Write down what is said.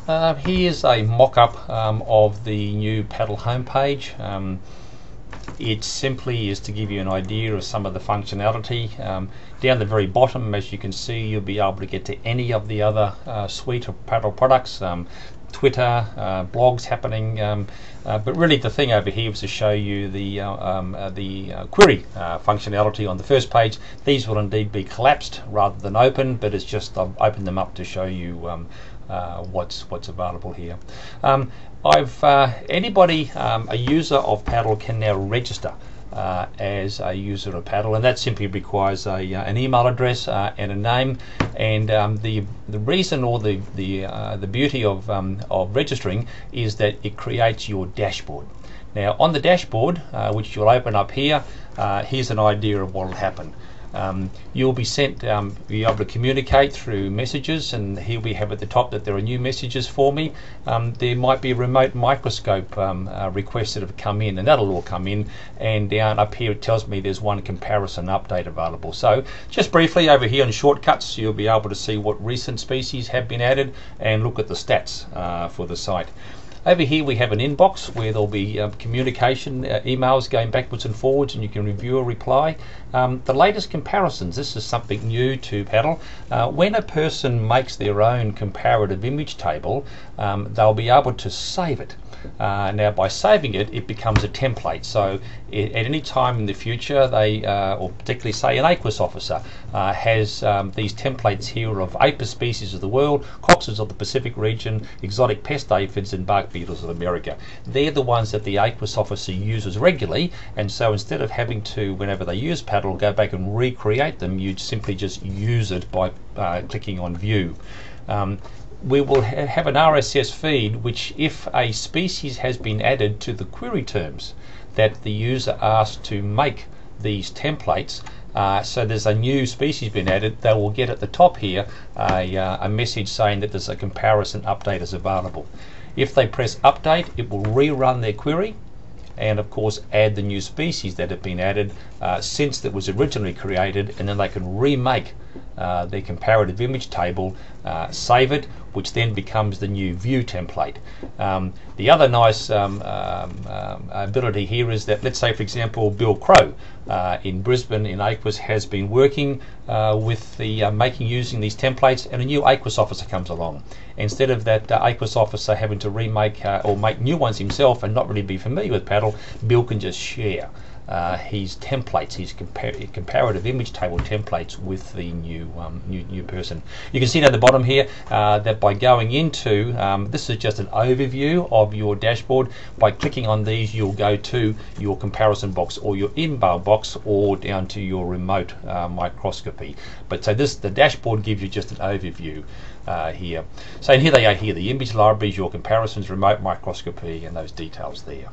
Here's a mock-up of the new PaDIL homepage. It simply is to give you an idea of some of the functionality. Down the very bottom, as you can see, you'll be able to get to any of the other suite of PaDIL products, Twitter, blogs happening, but really the thing over here was to show you the query functionality on the first page. These will indeed be collapsed rather than open, but it's just I've opened them up to show you what's available here. Anybody a user of PaDIL can now register as a user of PaDIL, and that simply requires an email address and a name. And the reason, or the beauty of registering, is that it creates your dashboard. Now on the dashboard, which you'll open up here, here's an idea of what will happen. You'll be sent, be able to communicate through messages, and here we have at the top that there are new messages for me. There might be a remote microscope requests that have come in, and that'll all come in, and down up here it tells me there's one comparison update available. So just briefly over here in shortcuts, you'll be able to see what recent species have been added and look at the stats for the site. Over here we have an inbox where there'll be communication, emails going backwards and forwards, and you can review or reply. The latest comparisons, this is something new to PaDIL. When a person makes their own comparative image table, they'll be able to save it. Now by saving it, it becomes a template, so at any time in the future they, or particularly say an AQUIS officer has these templates here of apis species of the world, coxes of the Pacific region, exotic pest aphids and bark beetles of America. They're the ones that the AQUIS officer uses regularly, and so instead of having to, whenever they use PaDIL, go back and recreate them, you'd simply just use it by clicking on view. We will have an RSS feed which, if a species has been added to the query terms that the user asked to make these templates, so there's a new species been added, they will get at the top here a message saying that there's a comparison update is available. If they press update, it will rerun their query and of course add the new species that have been added since it was originally created, and then they can remake their comparative image table, save it, which then becomes the new view template. The other nice ability here is that, let's say for example Bill Crow in Brisbane in AQUIS has been working with the using these templates, and a new AQUIS officer comes along. Instead of that AQUIS officer having to remake or make new ones himself and not really be familiar with PaDIL, Bill can just share his templates, his comparative image table templates with the new person. You can see down the bottom here that by going into, this is just an overview of your dashboard. By clicking on these, you'll go to your comparison box or your email box, or down to your remote microscopy. But so the dashboard gives you just an overview here. So here they are here, the image libraries, your comparisons, remote microscopy, and those details there.